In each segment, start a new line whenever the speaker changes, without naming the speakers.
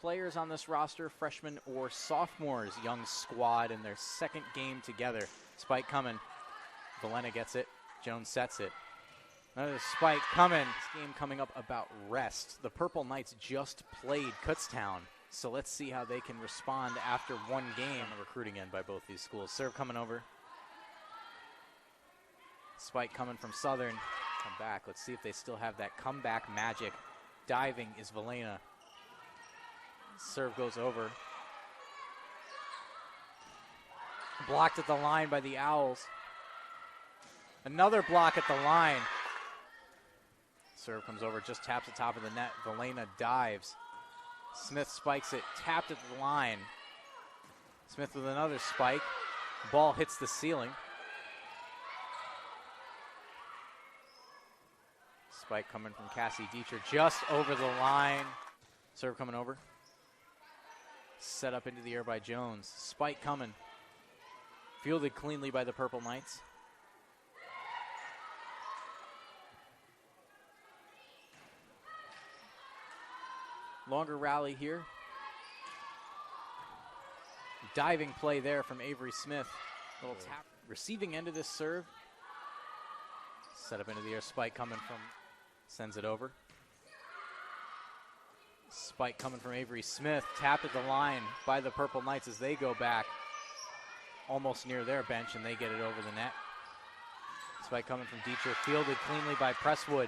players on this roster, freshmen or sophomores, young squad in their second game together. Spike coming. Villena gets it. Jones sets it. Another spike coming. This game coming up about rest. The Purple Knights just played Kutztown, so let's see how they can respond after one game. The recruiting end by both these schools. Serve coming over. Spike coming from Southern. Come back. Let's see if they still have that comeback magic. Diving is Villena. Serve goes over. Blocked at the line by the Owls. Another block at the line. Serve comes over, just taps the top of the net. Villena dives. Smith spikes it, tapped at the line. Smith with another spike. Ball hits the ceiling. Spike coming from Cassie Dietrich, just over the line. Serve coming over. Set up into the air by Jones. Spike coming. Fielded cleanly by the Purple Knights. Longer rally here. Diving play there from Avery Smith. Little tap. Receiving end of this serve. Set up into the air. Spike coming from, sends it over. Spike coming from Avery Smith. Tapped at the line by the Purple Knights as they go back almost near their bench and they get it over the net. Spike coming from Dietrich. Fielded cleanly by Presswood.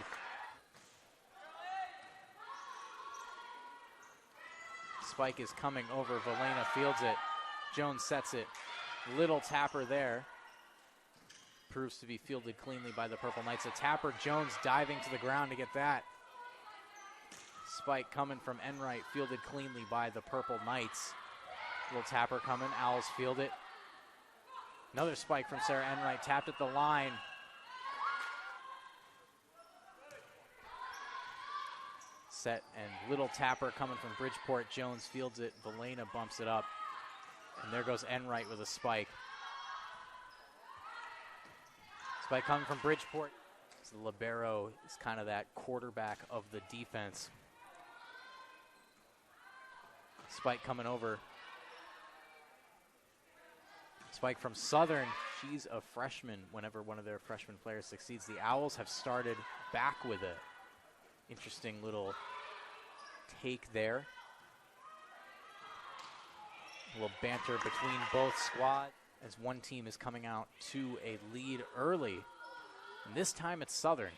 Spike is coming over. Villena fields it. Jones sets it. Little tapper there. Proves to be fielded cleanly by the Purple Knights. A tapper. Jones diving to the ground to get that. Spike coming from Enright. Fielded cleanly by the Purple Knights. Little tapper coming. Owls field it. Another spike from Sarah Enright. Tapped at the line. Set and little tapper coming from Bridgeport. Jones fields it. Villena bumps it up. And there goes Enright with a spike. Spike coming from Bridgeport. So the libero is kind of that quarterback of the defense. Spike coming over. Spike from Southern. She's a freshman whenever one of their freshman players succeeds. The Owls have started back with it. Interesting little take there. A little banter between both squads as one team is coming out to a lead early. And this time it's Southern.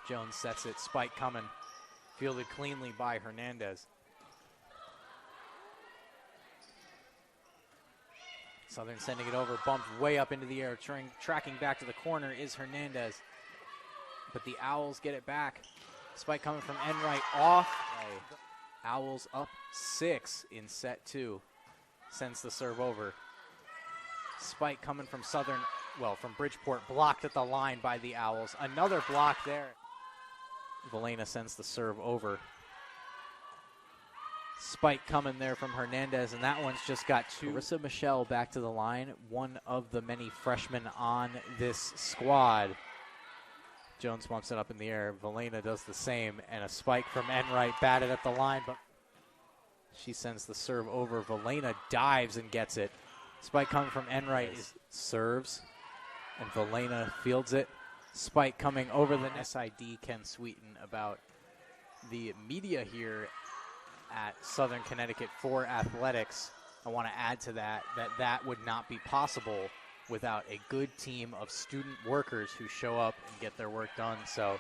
Jones sets it. Spike coming. Fielded cleanly by Hernandez. Southern sending it over. Bumped way up into the air. Tracking back to the corner is Hernandez. But the Owls get it back. Spike coming from Enright off. Owls up 6 in set 2. Sends the serve over. Spike coming from Southern, well, from Bridgeport, blocked at the line by the Owls. Another block there. Villena sends the serve over. Spike coming there from Hernandez, and that one's just got 2. Carissa Michelle back to the line, one of the many freshmen on this squad. Jones bumps it up in the air. Villena does the same, and a spike from Enright, batted at the line, but she sends the serve over. Villena dives and gets it. Spike coming from Enright serves, and Villena fields it. Spike coming over the SID Ken Sweeten about the media here at Southern Connecticut for athletics. I want to add to that that would not be possible without a good team of student workers who show up and get their work done. So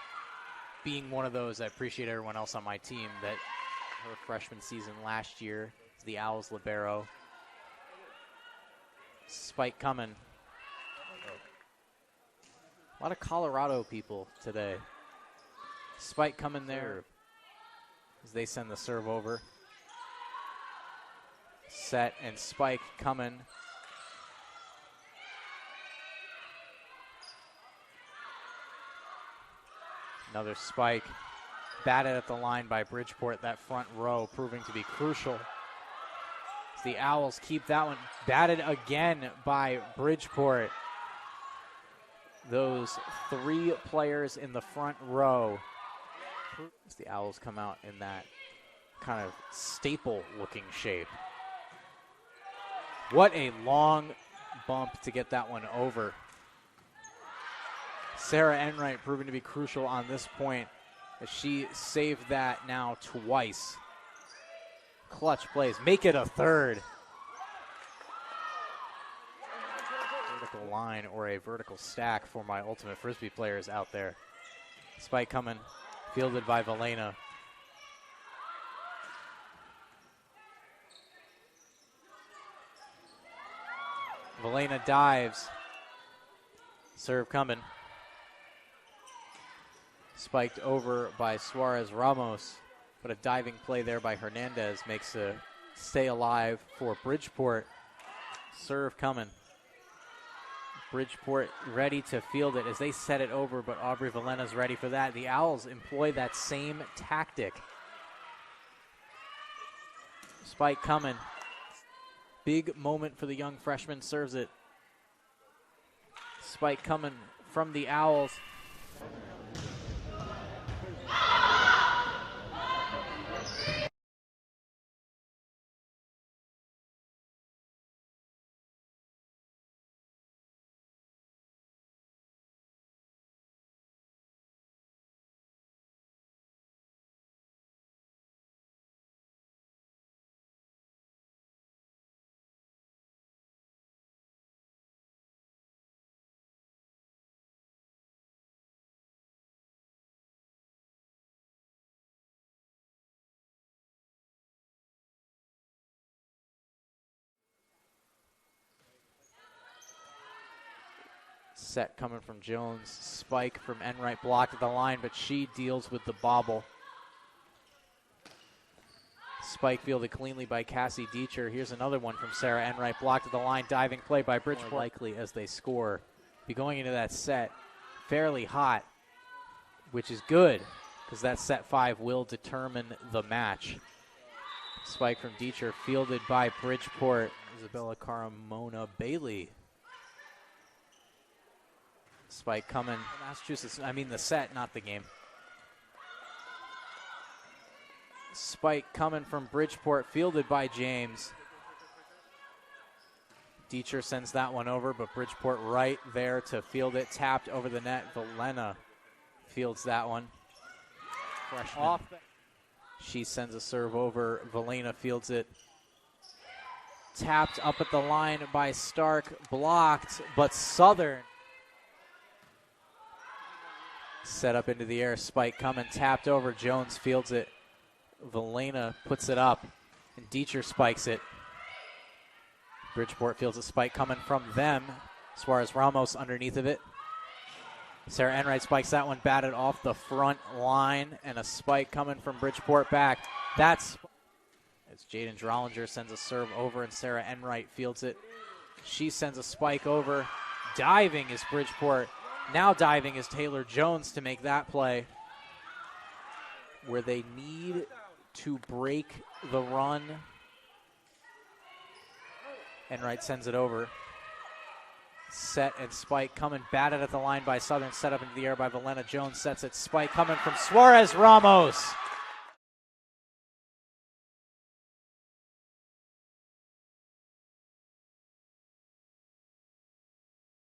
being one of those, I appreciate everyone else on my team that her freshman season last year, the Owls libero. Spike coming. A lot of Colorado people today. Spike coming there as they send the serve over. Set and spike coming. Another spike. Batted at the line by Bridgeport. That front row proving to be crucial. As the Owls keep that one. Batted again by Bridgeport. Those 3 players in the front row as the Owls come out in that kind of staple-looking shape. What a long bump to get that one over. Sarah Enright proving to be crucial on this point as she saved that now twice. Clutch plays, make it a third. Vertical line or a vertical stack for my ultimate frisbee players out there. Spike coming, fielded by Villena. Villena dives. Serve coming. Spiked over by Suarez Ramos, but a diving play there by Hernandez makes a stay alive for Bridgeport. Serve coming. Bridgeport ready to field it as they set it over, but Aubrey Villena's ready for that. The Owls employ that same tactic. Spike coming. Big moment for the young freshman, serves it. Spike coming from the Owls. Set coming from Jones. Spike from Enright blocked at the line, but she deals with the bobble. Spike fielded cleanly by Cassie Dieter. Here's another one from Sarah Enright, blocked at the line. Diving play by Bridgeport. More likely as they score. Be going into that set fairly hot, which is good because that set 5 will determine the match. Spike from Dieter fielded by Bridgeport. Isabella Carmona Bailey. Spike coming. Massachusetts, I mean the set, not the game. Spike coming from Bridgeport, fielded by James. Dieter sends that one over, but Bridgeport right there to field it. Tapped over the net. Villena fields that one. Freshman. Off. She sends a serve over. Villena fields it. Tapped up at the line by Stark. Blocked, but Southern. Set up into the air, Spike coming, tapped over, Jones fields it. Villena puts it up, and Dieter spikes it. Bridgeport fields a spike coming from them. Suarez Ramos underneath of it. Sarah Enright spikes that one, batted off the front line, and a spike coming from Bridgeport back. That's as Jaden Drollinger sends a serve over, and Sarah Enright fields it. She sends a spike over. Diving is Bridgeport. Now diving is Taylor Jones to make that play where they need to break the run. Enright sends it over. Set and Spike coming, batted at the line by Southern, set up into the air by Villena. Jones sets it, Spike coming from Suarez Ramos.